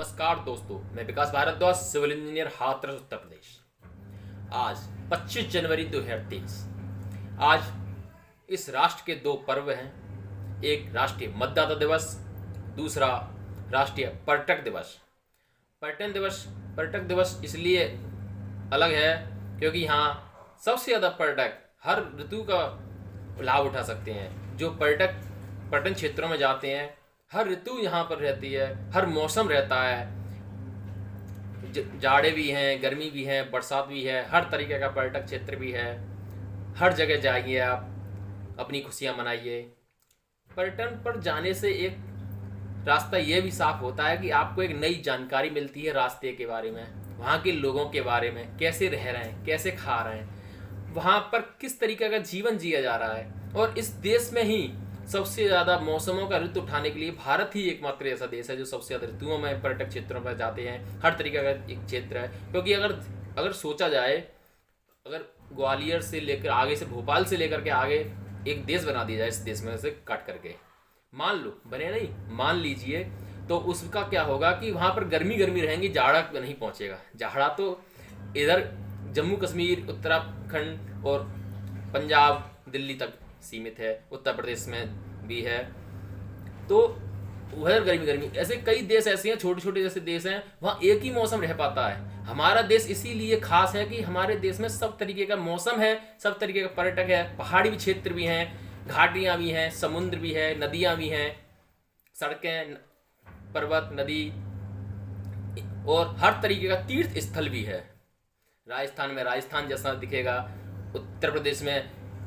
नमस्कार दोस्तों, मैं विकास भारद्वाज, सिविल इंजीनियर, हाथरस, उत्तर प्रदेश। आज 25 जनवरी 2023। आज इस राष्ट्र के दो पर्व हैं। एक राष्ट्रीय मतदाता दिवस, दूसरा राष्ट्रीय पर्यटक दिवस। पर्यटक दिवस इसलिए अलग है क्योंकि यहाँ सबसे ज़्यादा पर्यटक हर ऋतु का लाभ उठा सकते हैं। जो पर्यटन क्षेत्रों में जाते हैं, हर ऋतु यहाँ पर रहती है, हर मौसम रहता है। जाड़े भी हैं, गर्मी भी है, बरसात भी है, हर तरीके का पर्यटक क्षेत्र भी है। हर जगह जाइए, आप अपनी खुशियाँ मनाइए। पर्यटन पर जाने से एक रास्ता ये भी साफ होता है कि आपको एक नई जानकारी मिलती है रास्ते के बारे में, वहाँ के लोगों के बारे में, कैसे रह रहे हैं, कैसे खा रहे हैं, वहाँ पर किस तरीके का जीवन जिया जा रहा है। और इस देश में ही सबसे ज़्यादा मौसमों का लुत्फ उठाने के लिए भारत ही एकमात्र ऐसा देश है जो सबसे ज़्यादा ऋतुओं में पर्यटक क्षेत्रों पर जाते हैं। हर तरीके का एक क्षेत्र है, क्योंकि अगर सोचा जाए, अगर ग्वालियर से लेकर आगे से भोपाल से लेकर के आगे एक देश बना दिया जाए, इस देश में से काट करके, मान लो, बने नहीं, मान लीजिए, तो उसका क्या होगा कि वहाँ पर गर्मी रहेंगी, जाड़ा नहीं पहुँचेगा। जाड़ा तो इधर जम्मू कश्मीर, उत्तराखंड और पंजाब, दिल्ली तक सीमित है, उत्तर प्रदेश में भी है। तो उधर गर्मी ऐसे कई देश ऐसे हैं, छोटे छोटे जैसे देश हैं, वहाँ एक ही मौसम रह पाता है। हमारा देश इसीलिए खास है कि हमारे देश में सब तरीके का मौसम है, सब तरीके का पर्यटक है। पहाड़ी क्षेत्र भी हैं, घाटियाँ भी हैं, समुद्र भी है, नदियाँ भी हैं, सड़कें, पर्वत, नदी और हर तरीके का तीर्थ स्थल भी है। राजस्थान में राजस्थान जैसा दिखेगा,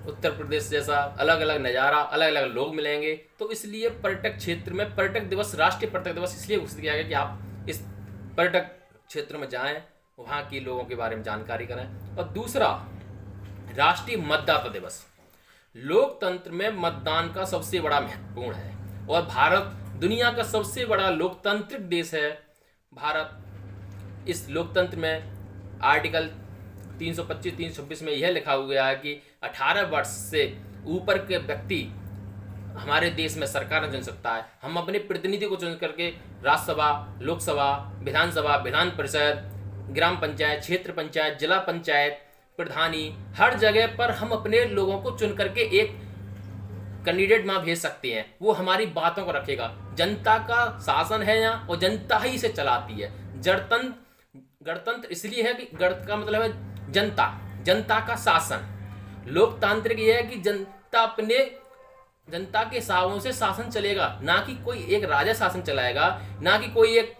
उत्तर प्रदेश जैसा अलग अलग नज़ारा, अलग अलग लोग मिलेंगे। तो इसलिए पर्यटक क्षेत्र में पर्यटक दिवस, राष्ट्रीय पर्यटक दिवस इसलिए घोषित किया गया कि आप इस पर्यटक क्षेत्र में जाएं, वहाँ के लोगों के बारे में जानकारी करें। और दूसरा राष्ट्रीय मतदाता दिवस। लोकतंत्र में मतदान का सबसे बड़ा महत्वपूर्ण है, और भारत दुनिया का सबसे बड़ा लोकतांत्रिक देश है। भारत इस लोकतंत्र में आर्टिकल 325, 326 में यह लिखा हुआ गया है कि 18 वर्ष से ऊपर के व्यक्ति हमारे देश में सरकार चुन सकता है। हम अपने प्रतिनिधि को चुन करके राज्यसभा, लोकसभा, विधानसभा, विधान परिषद, ग्राम पंचायत, क्षेत्र पंचायत, जिला पंचायत, प्रधानी, हर जगह पर हम अपने लोगों को चुन करके एक कैंडिडेट वहाँ भेज सकते हैं। वो हमारी बातों को रखेगा। जनता का शासन है यहाँ, और जनता ही इसे चलाती है। गणतंत्र इसलिए है कि गण का मतलब है जनता का शासन। लोकतांत्रिक ये है कि जनता के हिसाबों से शासन चलेगा, ना कि कोई एक राजा शासन चलाएगा, ना कि कोई एक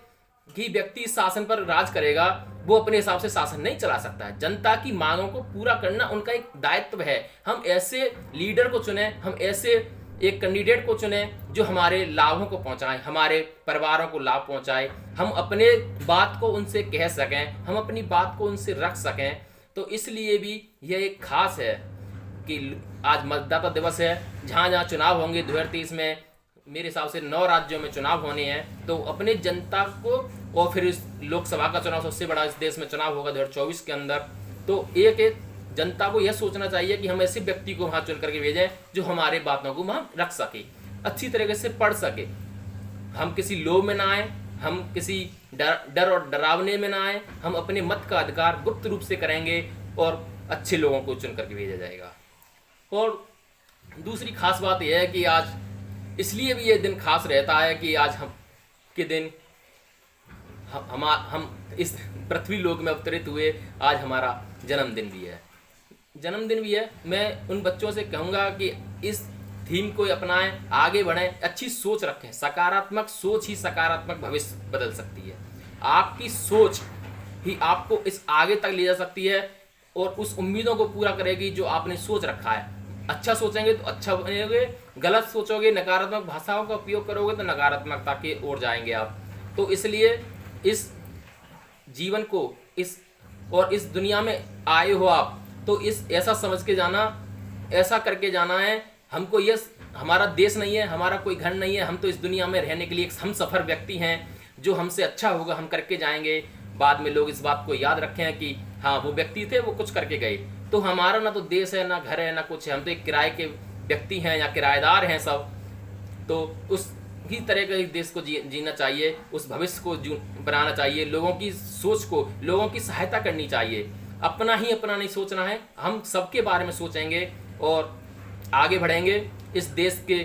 ही व्यक्ति शासन पर राज करेगा। वो अपने हिसाब से शासन नहीं चला सकता है। जनता की मांगों को पूरा करना उनका एक दायित्व है। हम ऐसे लीडर को चुने, हम ऐसे एक कैंडिडेट को चुने जो हमारे लाभों को पहुंचाएं, हमारे परिवारों को लाभ पहुंचाए, हम अपने बात को उनसे कह सकें, हम अपनी बात को उनसे रख सकें। तो इसलिए भी यह एक खास है कि आज मतदाता दिवस है। जहाँ जहाँ चुनाव होंगे 2023 में, मेरे हिसाब से 9 राज्यों में चुनाव होने हैं। तो अपने जनता को, और फिर इस लोकसभा का चुनाव सबसे बड़ा इस देश में चुनाव होगा 2024 के अंदर। तो एक जनता को यह सोचना चाहिए कि हम ऐसे व्यक्ति को वहाँ चुन करके भेजें जो हमारे बातों को वहाँ रख सके, अच्छी तरीके से पढ़ सके। हम किसी लोभ में ना आए, हम किसी डर और डरावने में ना आए। हम अपने मत का अधिकार गुप्त रूप से करेंगे और अच्छे लोगों को चुन करके भेजा जाएगा। और दूसरी खास बात यह है कि आज इसलिए भी ये दिन खास रहता है कि आज हम के दिन हम इस पृथ्वी लोक में अवतरित हुए। आज हमारा जन्मदिन भी है। मैं उन बच्चों से कहूँगा कि इस थीम को अपनाएं, आगे बढ़ें, अच्छी सोच रखें। सकारात्मक सोच ही सकारात्मक भविष्य बदल सकती है। आपकी सोच ही आपको इस आगे तक ले जा सकती है और उस उम्मीदों को पूरा करेगी जो आपने सोच रखा है। अच्छा सोचेंगे तो अच्छा बनेंगे, गलत सोचोगे, नकारात्मक भाषाओं का उपयोग करोगे तो नकारात्मकता की ओर जाएंगे आप। तो इसलिए इस जीवन को इस दुनिया में आए हो आप, तो ऐसा समझ के जाना, ऐसा करके जाना है। हमको ये हमारा देश नहीं है, हमारा कोई घर नहीं है। हम तो इस दुनिया में रहने के लिए एक हम सफ़र व्यक्ति हैं। जो हमसे अच्छा होगा हम करके जाएंगे। बाद में लोग इस बात को याद रखें कि हाँ, वो व्यक्ति थे, वो कुछ करके गए। तो हमारा ना तो देश है, ना घर है, ना कुछ है। हम तो एक किराए के व्यक्ति हैं या किराएदार हैं सब। तो उस ही तरह का देश को जीना चाहिए, उस भविष्य को बनाना चाहिए, लोगों की सोच को, लोगों की सहायता करनी चाहिए। अपना ही अपना नहीं सोचना है, हम सबके बारे में सोचेंगे और आगे बढ़ेंगे इस देश के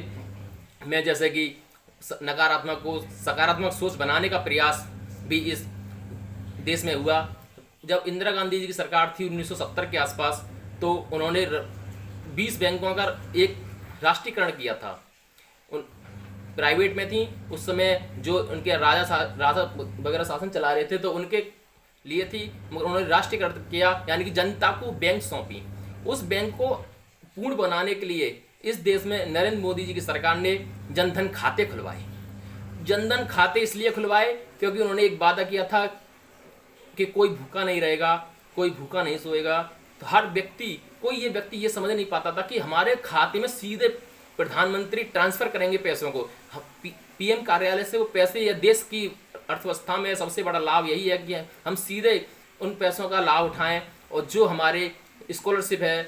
में। जैसे कि नकारात्मक को सकारात्मक सोच बनाने का प्रयास भी इस देश में हुआ। जब इंदिरा गांधी जी की सरकार थी 1970 के आसपास, तो उन्होंने 20 बैंकों का एक राष्ट्रीयकरण किया था। उन प्राइवेट में थी उस समय, जो उनके राजा वगैरह शासन चला रहे थे, तो उनके लिए थी, मगर उन्होंने राष्ट्रीयकरण किया, यानी कि जनता को बैंक सौंपी। उस बैंक को पूर्ण बनाने के लिए इस देश में नरेंद्र मोदी जी की सरकार ने जनधन खाते खुलवाए। जनधन खाते इसलिए खुलवाए क्योंकि उन्होंने एक वादा किया था कि कोई भूखा नहीं रहेगा, कोई भूखा नहीं सोएगा। तो हर व्यक्ति, कोई ये व्यक्ति ये समझ नहीं पाता था कि हमारे खाते में सीधे प्रधानमंत्री ट्रांसफर करेंगे पैसों को, पीएम कार्यालय से वो पैसे। या देश की अर्थव्यवस्था में सबसे बड़ा लाभ यही है कि हम सीधे उन पैसों का लाभ उठाएं, और जो हमारे स्कॉलरशिप है,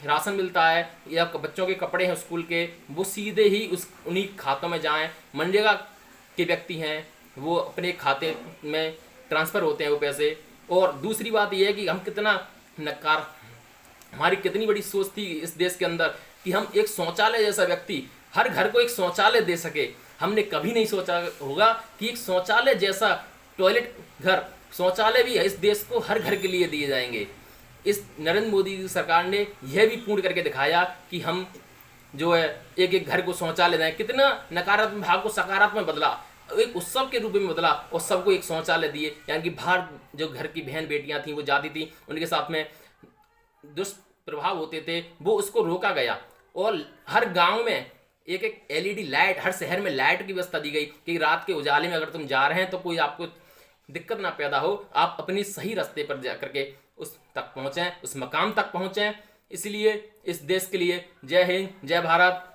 राशन मिलता है, या बच्चों के कपड़े हैं स्कूल के, वो सीधे ही उन्हीं खातों में जाएं। मनरेगा के व्यक्ति हैं, वो अपने खाते में ट्रांसफ़र होते हैं वो पैसे। और दूसरी बात यह है कि हम कितना हमारी कितनी बड़ी सोच थी इस देश के अंदर कि हम एक शौचालय जैसा व्यक्ति, हर घर को एक शौचालय दे सके। हमने कभी नहीं सोचा होगा कि एक शौचालय जैसा टॉयलेट घर, शौचालय भी इस देश को हर घर के लिए दिए जाएंगे। इस नरेंद्र मोदी की सरकार ने यह भी पूर्ण करके दिखाया कि हम जो है एक एक घर को शौचालय दें। कितना नकारात्मक भाव को सकारात्मक बदला, एक उत्सव के रूप में बदला, और सबको एक शौचालय दिए। यानी कि बाहर जो घर की बहन बेटियां थीं, वो जाती थी, उनके साथ में दुष्प्रभाव होते थे, वो उसको रोका गया। और हर गांव में एक एक एलईडी लाइट, हर शहर में लाइट की व्यवस्था दी गई कि रात के उजाले में अगर तुम जा रहे हैं तो कोई आपको दिक्कत ना पैदा हो, आप अपनी सही रास्ते पर जा करके उस तक पहुँचें, उस मकाम तक पहुँचें। इसलिए इस देश के लिए जय हिंद, जय भारत।